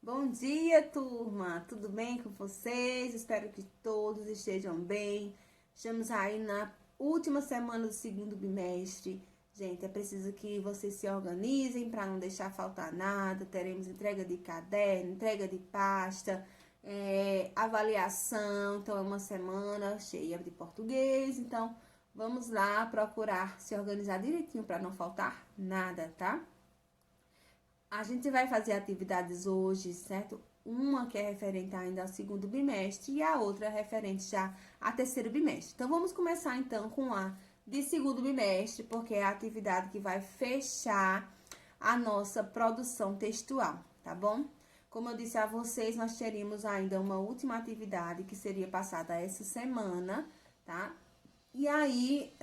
Bom dia, turma! Tudo bem com vocês? Espero que todos estejam bem. Estamos aí na última semana do segundo bimestre. Gente, é preciso que vocês se organizem para não deixar faltar nada. Teremos entrega de caderno, entrega de pasta, avaliação. Então, é uma semana cheia de português. Então, vamos lá procurar se organizar direitinho para não faltar nada, tá? A gente vai fazer atividades hoje, certo? Uma que é referente ainda ao segundo bimestre e a outra é referente já ao terceiro bimestre. Então, vamos começar então com a de segundo bimestre, porque é a atividade que vai fechar a nossa produção textual, tá bom? Como eu disse a vocês, nós teríamos ainda uma última atividade que seria passada essa semana, tá? E aí,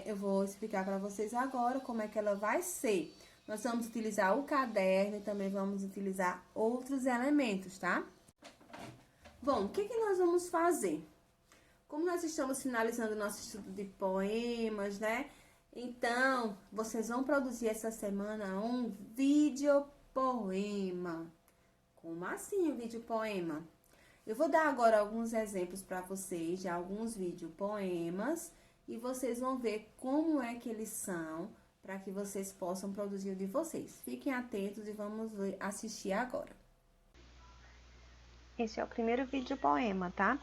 eu vou explicar para vocês agora como é que ela vai ser. Nós vamos utilizar o caderno e também vamos utilizar outros elementos, tá? Bom, o que nós vamos fazer? Como nós estamos finalizando o nosso estudo de poemas, né? Então, vocês vão produzir essa semana um videopoema. Como assim um videopoema? Eu vou dar agora alguns exemplos para vocês de alguns videopoemas e vocês vão ver como é que eles são, para que vocês possam produzir o de vocês. Fiquem atentos e vamos assistir agora. Esse é o primeiro videopoema, tá?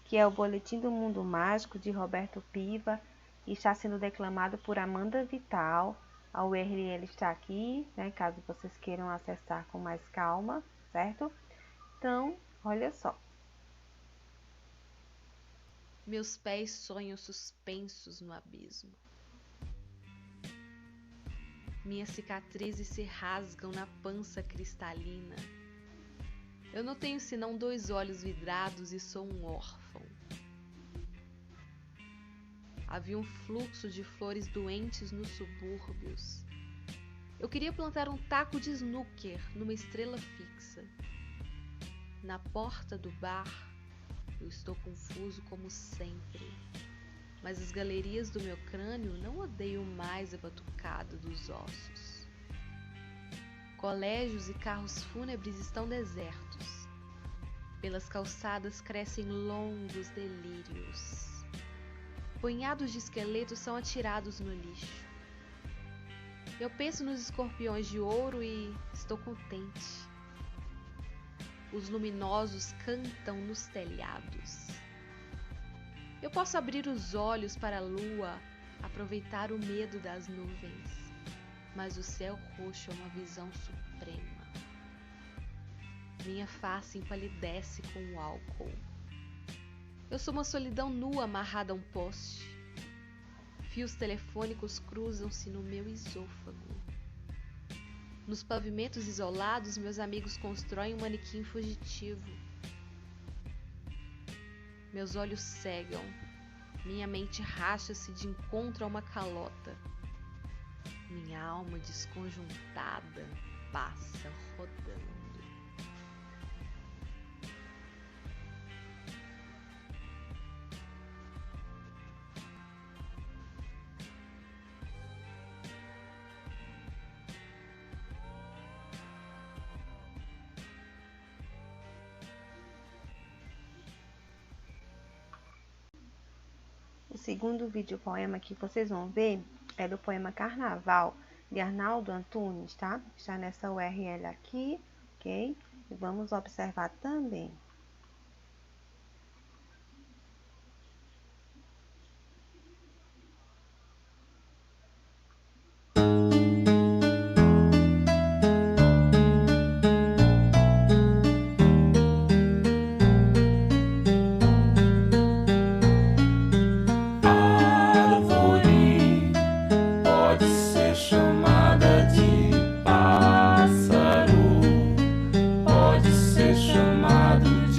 Que é o Boletim do Mundo Mágico, de Roberto Piva, e está sendo declamado por Amanda Vital. A URL está aqui, né? Caso vocês queiram acessar com mais calma, certo? Então, olha só. Meus pés sonham suspensos no abismo. Minhas cicatrizes se rasgam na pança cristalina. Eu não tenho senão 2 olhos vidrados e sou um órfão. Havia um fluxo de flores doentes nos subúrbios. Eu queria plantar um taco de snooker numa estrela fixa. Na porta do bar, eu estou confuso como sempre. Mas as galerias do meu crânio não odeiam mais a batucada dos ossos. Colégios e carros fúnebres estão desertos. Pelas calçadas crescem longos delírios. Punhados de esqueletos são atirados no lixo. Eu penso nos escorpiões de ouro e estou contente. Os luminosos cantam nos telhados. Eu posso abrir os olhos para a lua, aproveitar o medo das nuvens, mas o céu roxo é uma visão suprema. Minha face empalidece com o álcool. Eu sou uma solidão nua amarrada a um poste. Fios telefônicos cruzam-se no meu esôfago. Nos pavimentos isolados, meus amigos constroem um manequim fugitivo. Meus olhos cegam, minha mente racha-se de encontro a uma calota. Minha alma desconjuntada passa rodando. O segundo videopoema que vocês vão ver é do poema Carnaval, de Arnaldo Antunes, tá? Está nessa URL aqui, ok? E vamos observar também. Pode ser chamado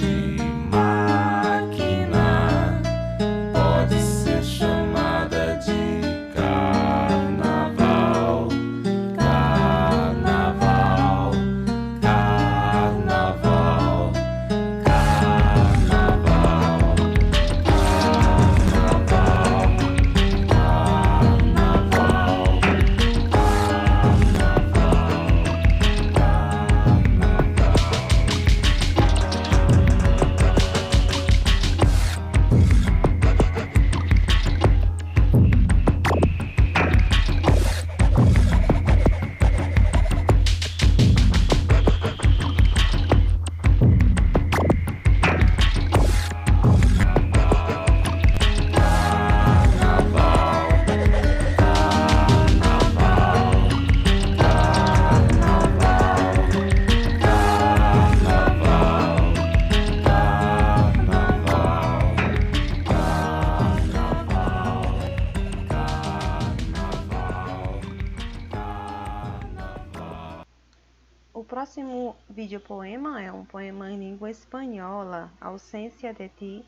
vídeo poema é um poema em língua espanhola, Ausência de Ti,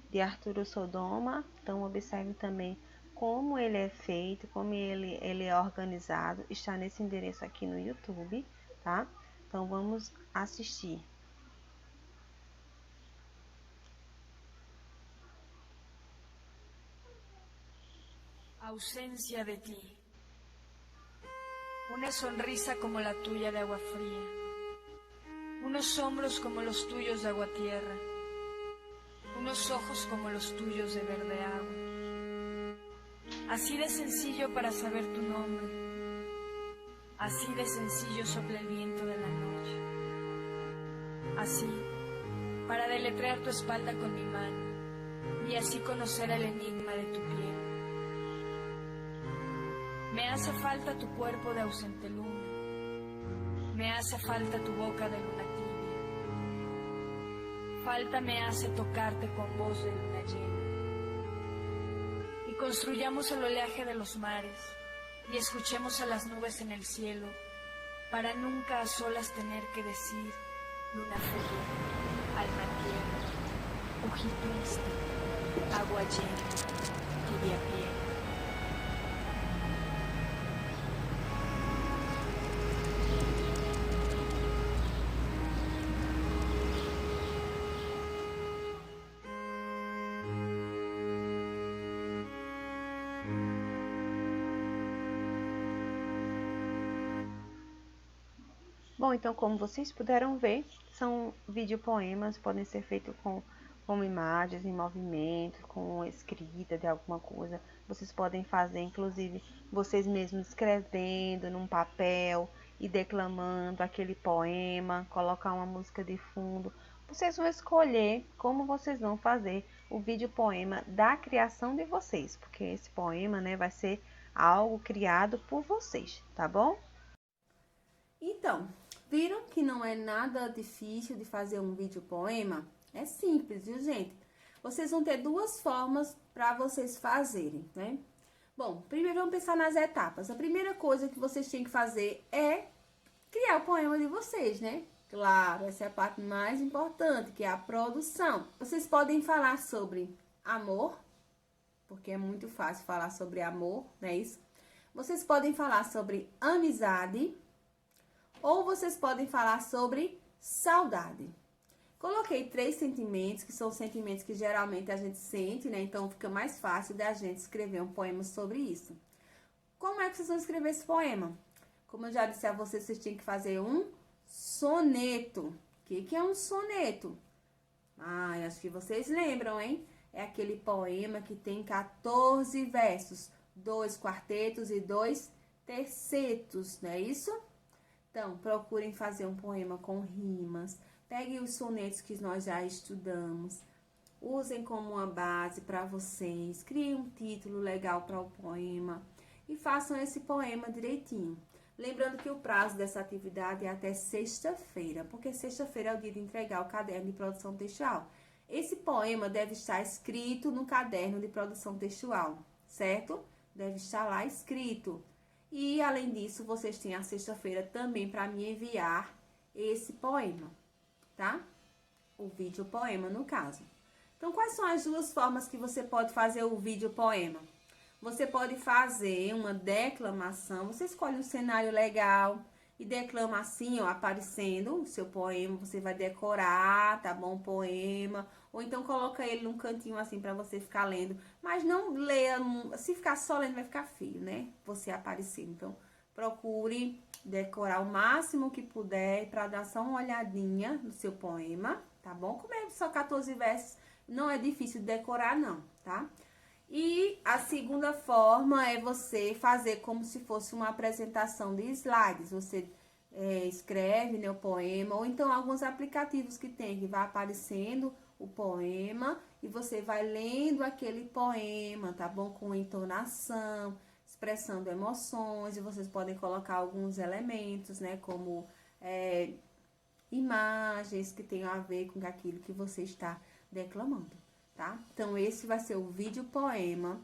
de Arturo Sodoma. Então, observe também como ele é feito, como ele é organizado. Está nesse endereço aqui no YouTube, tá? Então, vamos assistir. Ausencia de ti. Una sonrisa como la tuya de agua fría. Unos hombros como los tuyos de agua tierra. Unos ojos como los tuyos de verde agua. Así de sencillo para saber tu nombre. Así de sencillo sopla el viento de la noche. Así, para deletrear tu espalda con mi mano y así conocer el enigma de tu piel. Me hace falta tu cuerpo de ausente luna. Me hace falta tu boca de luna tibia. Falta me hace tocarte con voz de luna llena. Y construyamos el oleaje de los mares y escuchemos a las nubes en el cielo para nunca a solas tener que decir luna fría, alma tierra, ojito triste, agua llena, tibia piel. Bom, então como vocês puderam ver, são videopoemas, podem ser feitos com imagens em movimento, com escrita de alguma coisa. Vocês podem fazer, inclusive, vocês mesmos escrevendo num papel e declamando aquele poema, colocar uma música de fundo. Vocês vão escolher como vocês vão fazer o videopoema da criação de vocês, porque esse poema, né, vai ser algo criado por vocês, tá bom? Então, viram que não é nada difícil de fazer um vídeo poema? É simples, viu, gente? Vocês vão ter duas formas para vocês fazerem, né? Bom, primeiro vamos pensar nas etapas. A primeira coisa que vocês têm que fazer é criar o poema de vocês, né? Claro, essa é a parte mais importante, que é a produção. Vocês podem falar sobre amor, porque é muito fácil falar sobre amor, não é isso? Vocês podem falar sobre amizade, ou vocês podem falar sobre saudade. Coloquei 3 sentimentos, que são sentimentos que geralmente a gente sente, né? Então, fica mais fácil da gente escrever um poema sobre isso. Como é que vocês vão escrever esse poema? Como eu já disse a vocês, vocês têm que fazer um soneto. O que é um soneto? Acho que vocês lembram, hein? É aquele poema que tem 14 versos, 2 quartetos e 2 tercetos, não é isso? Então, procurem fazer um poema com rimas. Peguem os sonetos que nós já estudamos. Usem como uma base para vocês. Criem um título legal para o poema. E façam esse poema direitinho. Lembrando que o prazo dessa atividade é até sexta-feira. Porque sexta-feira é o dia de entregar o caderno de produção textual. Esse poema deve estar escrito no caderno de produção textual, certo? Deve estar lá escrito. E, além disso, vocês têm a sexta-feira também para me enviar esse poema, tá? O vídeo poema, no caso. Então, quais são as duas formas que você pode fazer o vídeo poema? Você pode fazer uma declamação, você escolhe um cenário legal e declama assim, ó, aparecendo o seu poema, você vai decorar, tá bom, o poema, ou então coloca ele num cantinho assim pra você ficar lendo, mas não leia, se ficar só lendo vai ficar feio, né, você aparecer. Então, procure decorar o máximo que puder pra dar só uma olhadinha no seu poema, tá bom? Como é só 14 versos, não é difícil de decorar não, tá? E a segunda forma é você fazer como se fosse uma apresentação de slides. Você escreve, né, o poema, ou então alguns aplicativos que tem, que vai aparecendo o poema e você vai lendo aquele poema, tá bom? Com entonação, expressando emoções, e vocês podem colocar alguns elementos, né, como imagens que tenham a ver com aquilo que você está declamando. Tá? Então, esse vai ser o vídeo poema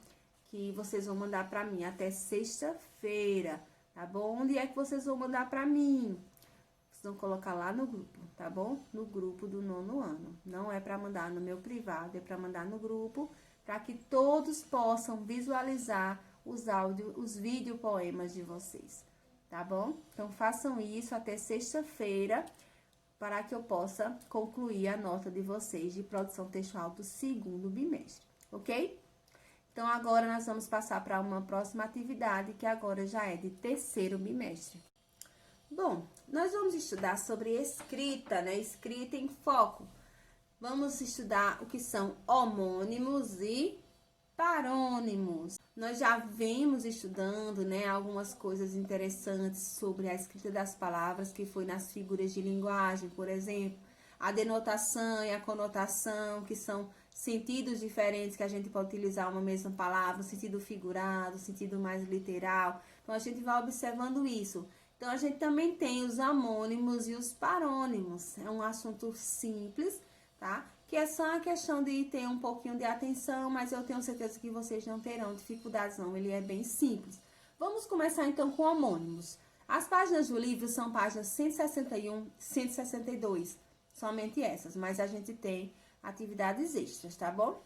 que vocês vão mandar pra mim até sexta-feira, tá bom? Onde é que vocês vão mandar pra mim? vocês vão colocar lá no grupo, tá bom? No grupo do 9º ano. Não é para mandar no meu privado, é para mandar no grupo, para que todos possam visualizar os vídeo poemas de vocês, tá bom? Então, façam isso até sexta-feira, para que eu possa concluir a nota de vocês de produção textual do 2º bimestre, ok? Então, agora nós vamos passar para uma próxima atividade, que agora já é de 3º bimestre. Bom, nós vamos estudar sobre escrita, né? Escrita em foco. Vamos estudar o que são homônimos e parônimos. Nós já vimos estudando, né, algumas coisas interessantes sobre a escrita das palavras, que foi nas figuras de linguagem, por exemplo, a denotação e a conotação, que são sentidos diferentes que a gente pode utilizar uma mesma palavra, o sentido figurado, o sentido mais literal. Então, a gente vai observando isso. Então, a gente também tem os homônimos e os parônimos. É um assunto simples, tá? Que é só a questão de ter um pouquinho de atenção, mas eu tenho certeza que vocês não terão dificuldades, não. Ele é bem simples. Vamos começar, então, com homônimos. As páginas do livro são páginas 161 e 162. Somente essas, mas a gente tem atividades extras, tá bom?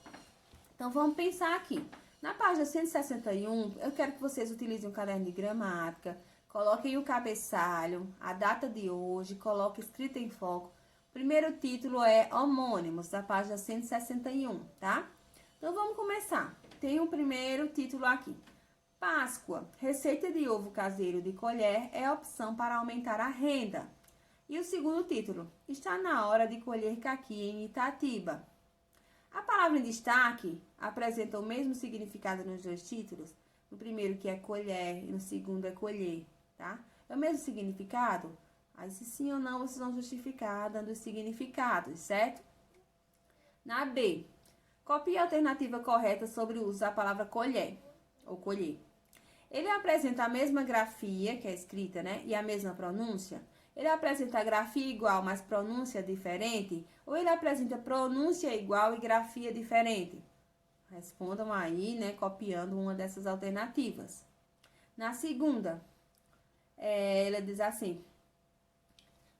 Então, vamos pensar aqui. Na página 161, eu quero que vocês utilizem um caderno de gramática, coloquem o cabeçalho, a data de hoje, coloquem escrita em foco. O primeiro título é Homônimos, da página 161, tá? Então, vamos começar. Tem o primeiro título aqui. Páscoa, receita de ovo caseiro de colher é opção para aumentar a renda. E o segundo título, está na hora de colher caqui em Itatiba. A palavra em destaque apresenta o mesmo significado nos dois títulos. No primeiro, que é colher, e no segundo é colher, tá? É o mesmo significado? Aí, se sim ou não, vocês vão justificar dando os significados, certo? Na B, copie a alternativa correta sobre o uso da palavra colher, ou colher. Ele apresenta a mesma grafia, que é escrita, né? E a mesma pronúncia? Ele apresenta grafia igual, mas pronúncia diferente? Ou ele apresenta pronúncia igual e grafia diferente? Respondam aí, né, copiando uma dessas alternativas. Na segunda, ela diz assim: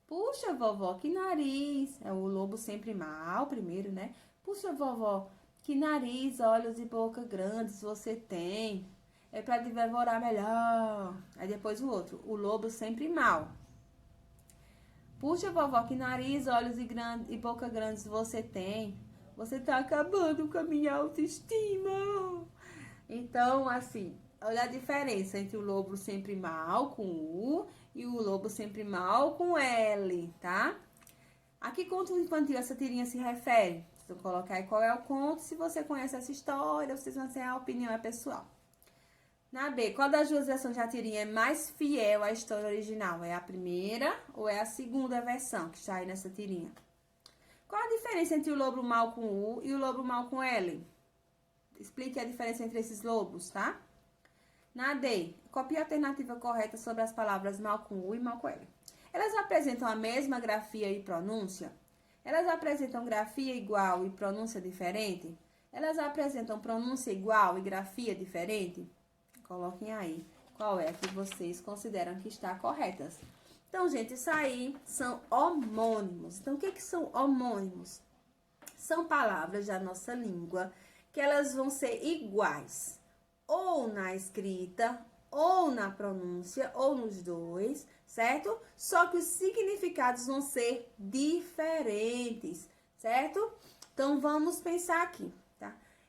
puxa, vovó, que nariz. É o lobo sempre mal, primeiro, né? Puxa, vovó, que nariz, olhos e boca grandes você tem. É para devorar melhor. Aí depois o outro, o lobo sempre mal. Puxa, vovó, que nariz, olhos e boca grandes você tem. Você tá acabando com a minha autoestima. Então, assim, olha a diferença entre o lobo sempre mal, com U, e o lobo sempre mal, com L, tá? A que conto infantil essa tirinha se refere? Vocês vão colocar aí qual é o conto. Se você conhece essa história, vocês vão dizer a opinião é pessoal. Na B, qual das duas versões da tirinha é mais fiel à história original? É a primeira ou é a segunda versão que está aí nessa tirinha? Qual a diferença entre o lobo mal com U e o lobo mal com L? Explique a diferença entre esses lobos, tá? Na D, copie a alternativa correta sobre as palavras mal com U e mal com L. Elas apresentam a mesma grafia e pronúncia? Elas apresentam grafia igual e pronúncia diferente? Elas apresentam pronúncia igual e grafia diferente? Coloquem aí qual é que vocês consideram que está corretas. Então, gente, isso aí são homônimos. Então, o que são homônimos? São palavras da nossa língua que elas vão ser iguais, ou na escrita, ou na pronúncia, ou nos dois, certo? Só que os significados vão ser diferentes, certo? Então, vamos pensar aqui.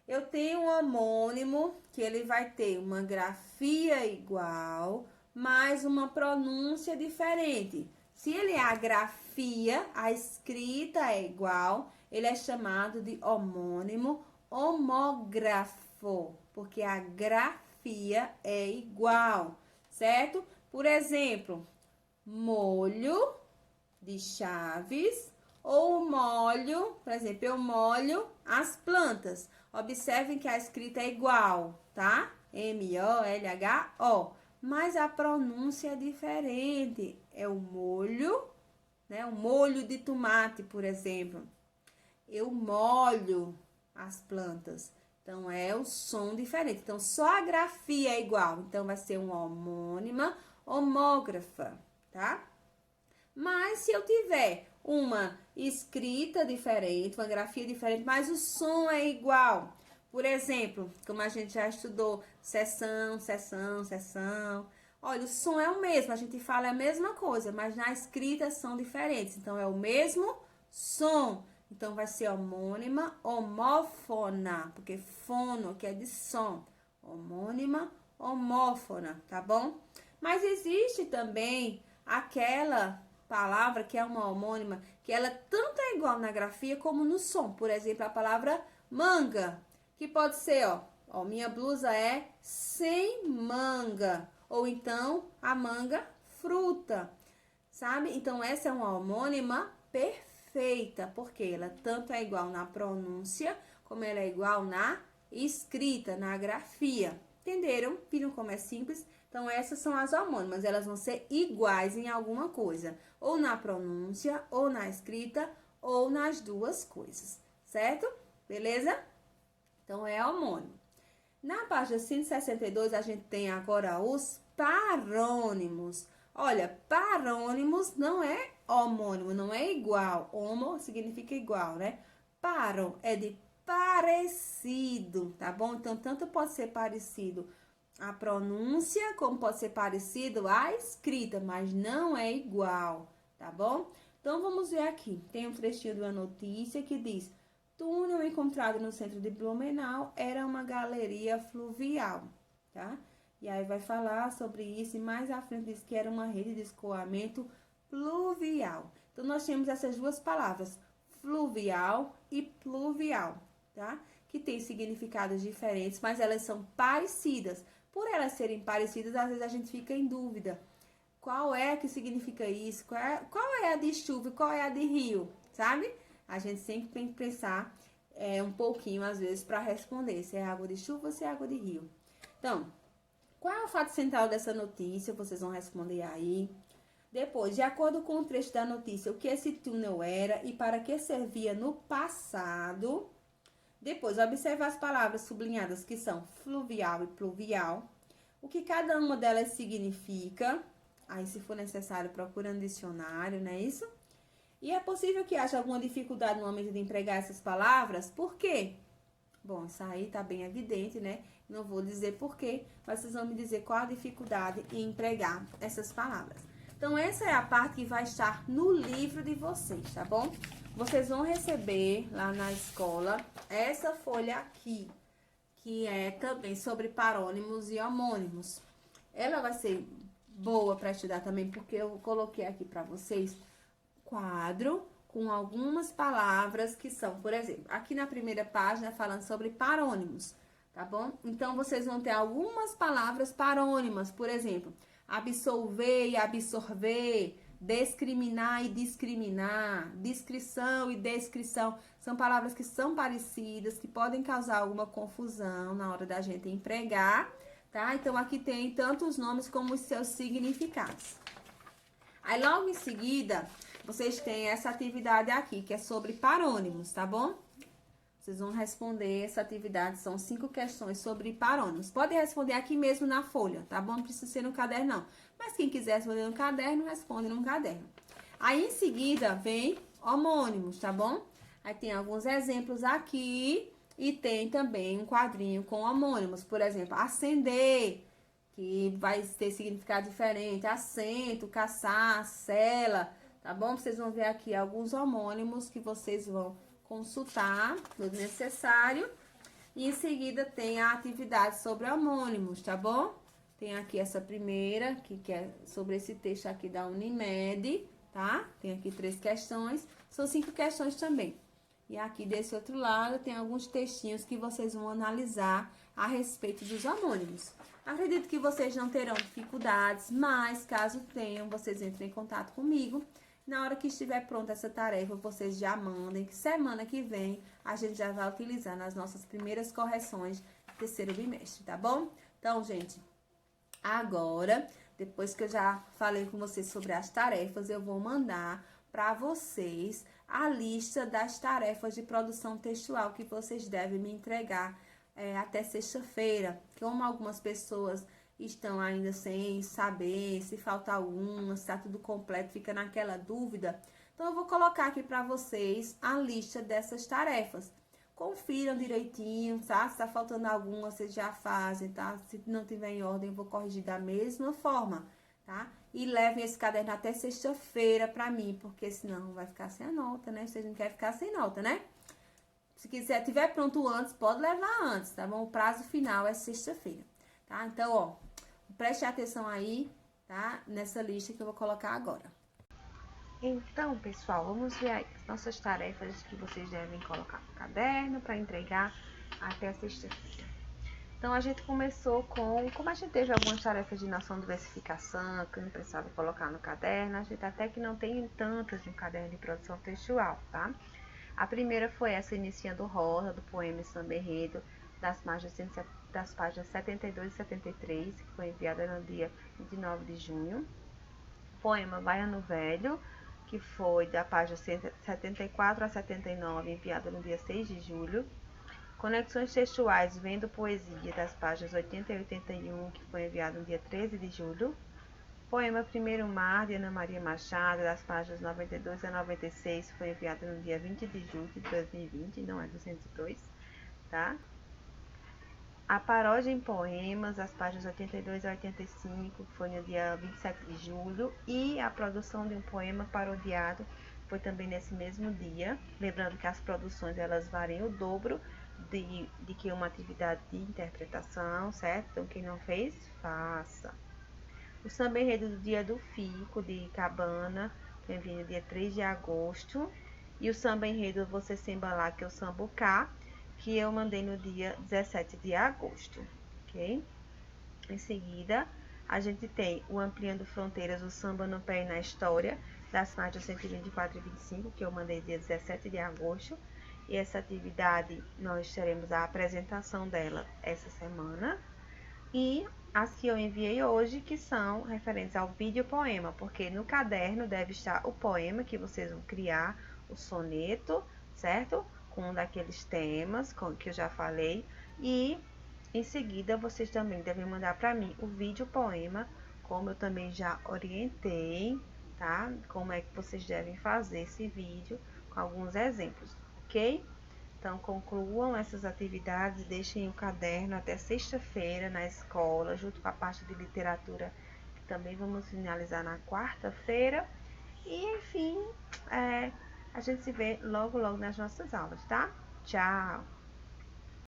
Eu tenho um homônimo que ele vai ter uma grafia igual, mas uma pronúncia diferente. Se ele é a grafia, a escrita é igual, ele é chamado de homônimo homógrafo, porque a grafia é igual, certo? Por exemplo, molho de chaves ou molho, por exemplo, eu molho as plantas. Observem que a escrita é igual, tá? M-O-L-H-O. Mas a pronúncia é diferente. É o molho, né? O molho de tomate, por exemplo. Eu molho as plantas. Então, é o som diferente. Então, só a grafia é igual. Então, vai ser uma homônima homógrafa, tá? Mas se eu tiver uma escrita diferente, uma grafia diferente, mas o som é igual. Por exemplo, como a gente já estudou, sessão, sessão, sessão. Olha, o som é o mesmo, a gente fala a mesma coisa, mas na escrita são diferentes. Então, é o mesmo som. Então, vai ser homônima, homófona, porque fono, que é de som. Homônima, homófona, tá bom? Mas existe também aquela palavra que é uma homônima, que ela tanto é igual na grafia como no som. Por exemplo, a palavra manga, que pode ser, ó, minha blusa é sem manga. Ou então, a manga, fruta, sabe? Então, essa é uma homônima perfeita, porque ela tanto é igual na pronúncia, como ela é igual na escrita, na grafia. Entenderam? Viram como é simples? Então, essas são as homônimas, elas vão ser iguais em alguma coisa, ou na pronúncia, ou na escrita, ou nas duas coisas, certo? Beleza? Então, é homônimo. Na página 162, a gente tem agora os parônimos. Olha, parônimos não é homônimo, não é igual. Homo significa igual, né? Paro é de parecido, tá bom? Então, tanto pode ser parecido a pronúncia, como pode ser parecido a escrita, mas não é igual, tá bom? Então, vamos ver aqui. Tem um trechinho de uma notícia que diz: túnel encontrado no centro de Blumenau era uma galeria fluvial, tá? E aí vai falar sobre isso e mais à frente diz que era uma rede de escoamento pluvial. Então, nós temos essas duas palavras, fluvial e pluvial, tá? Que tem significados diferentes, mas elas são parecidas. Por elas serem parecidas, às vezes a gente fica em dúvida. Qual é que significa isso? Qual é a de chuva e qual é a de rio, sabe? A gente sempre tem que pensar um pouquinho, às vezes, para responder se é água de chuva ou se é água de rio. Então, qual é o fato central dessa notícia? Vocês vão responder aí. Depois, de acordo com o trecho da notícia, o que esse túnel era e para que servia no passado. Depois, observa as palavras sublinhadas que são fluvial e pluvial. O que cada uma delas significa. Aí, se for necessário, procura no dicionário, não é isso? E é possível que haja alguma dificuldade no momento de empregar essas palavras? Por quê? Bom, isso aí tá bem evidente, né? Não vou dizer por quê, mas vocês vão me dizer qual a dificuldade em empregar essas palavras. Então, essa é a parte que vai estar no livro de vocês, tá bom? Vocês vão receber lá na escola essa folha aqui, que é também sobre parônimos e homônimos. Ela vai ser boa para estudar também, porque eu coloquei aqui para vocês quadro com algumas palavras que são, por exemplo, aqui na primeira página falando sobre parônimos, tá bom? Então, vocês vão ter algumas palavras parônimas, por exemplo, absolver e absorver, discriminar e discriminar, descrição e descrição, são palavras que são parecidas, que podem causar alguma confusão na hora da gente empregar, tá? Então, aqui tem tanto os nomes como os seus significados. Aí, logo em seguida, vocês têm essa atividade aqui, que é sobre parônimos, tá bom? Vocês vão responder essa atividade, são 5 questões sobre parônimos. Pode responder aqui mesmo na folha, tá bom? Não precisa ser no caderno, não. Mas quem quiser responder no caderno, responde no caderno. Aí, em seguida, vem homônimos, tá bom? Aí tem alguns exemplos aqui e tem também um quadrinho com homônimos. Por exemplo, acender, que vai ter significado diferente. Assento, caçar, cela, tá bom? Vocês vão ver aqui alguns homônimos que vocês vão consultar, tudo necessário. E em seguida tem a atividade sobre homônimos, tá bom? Tem aqui essa primeira, que é sobre esse texto aqui da Unimed, tá? Tem aqui 3 questões, são 5 questões também. E aqui desse outro lado tem alguns textinhos que vocês vão analisar a respeito dos homônimos. Acredito que vocês não terão dificuldades, mas caso tenham, vocês entrem em contato comigo. Na hora que estiver pronta essa tarefa, vocês já mandem, que semana que vem a gente já vai utilizar nas nossas primeiras correções do terceiro bimestre, tá bom? Então, gente, agora, depois que eu já falei com vocês sobre as tarefas, eu vou mandar para vocês a lista das tarefas de produção textual que vocês devem me entregar até sexta-feira. Como algumas pessoas estão ainda sem saber se falta alguma, se está tudo completo, fica naquela dúvida. Então, eu vou colocar aqui para vocês a lista dessas tarefas. Confiram direitinho, tá? Se está faltando alguma, vocês já fazem, tá? Se não tiver em ordem, eu vou corrigir da mesma forma, tá? E levem esse caderno até sexta-feira para mim, porque senão vai ficar sem a nota, né? Vocês não querem ficar sem nota, né? Se quiser, tiver pronto antes, pode levar antes, tá bom? O prazo final é sexta-feira, tá? Então, ó, preste atenção aí, tá? Nessa lista que eu vou colocar agora. Então, pessoal, vamos ver as nossas tarefas que vocês devem colocar no caderno para entregar até a sexta-feira. Então, a gente começou como a gente teve algumas tarefas de noção de versificação, que não precisava colocar no caderno, a gente até que não tem tantas no caderno de produção textual, tá? A primeira foi essa iniciando rosa, do poema Samba Enredo, das páginas 72 e 73, que foi enviada no dia 29 de junho. Poema Baiano Velho, que foi da página 74 a 79, enviada no dia 6 de julho. Conexões textuais Vendo Poesia, das páginas 80 e 81, que foi enviado no dia 13 de julho. Poema Primeiro Mar, de Ana Maria Machado, das páginas 92 a 96, foi enviado no dia 20 de julho de 2020, não é 202, tá? A Paródia em Poemas, das páginas 82 a 85, foi no dia 27 de julho. E a produção de um poema parodiado foi também nesse mesmo dia. Lembrando que as produções, elas variam o dobro de que uma atividade de interpretação, certo? Então, quem não fez, faça. O Samba Enredo do Dia do Fico, de Cabana, que eu enviei no dia 3 de agosto. E o Samba Enredo Você Se Embalar, que é o Sambucá, que eu mandei no dia 17 de agosto, ok? Em seguida, a gente tem o Ampliando Fronteiras, o Samba no Pé e na História, das páginas 124 e 25, que eu mandei dia 17 de agosto. E essa atividade, nós teremos a apresentação dela essa semana. E as que eu enviei hoje, que são referentes ao vídeo poema, porque no caderno deve estar o poema que vocês vão criar, o soneto, certo? Com um daqueles temas que eu já falei. E em seguida, vocês também devem mandar para mim o vídeo poema, como eu também já orientei, tá? Como é que vocês devem fazer esse vídeo, com alguns exemplos, ok? Então, concluam essas atividades, deixem o caderno até sexta-feira na escola, junto com a parte de literatura, que também vamos finalizar na quarta-feira. E, enfim, a gente se vê logo nas nossas aulas, tá? Tchau!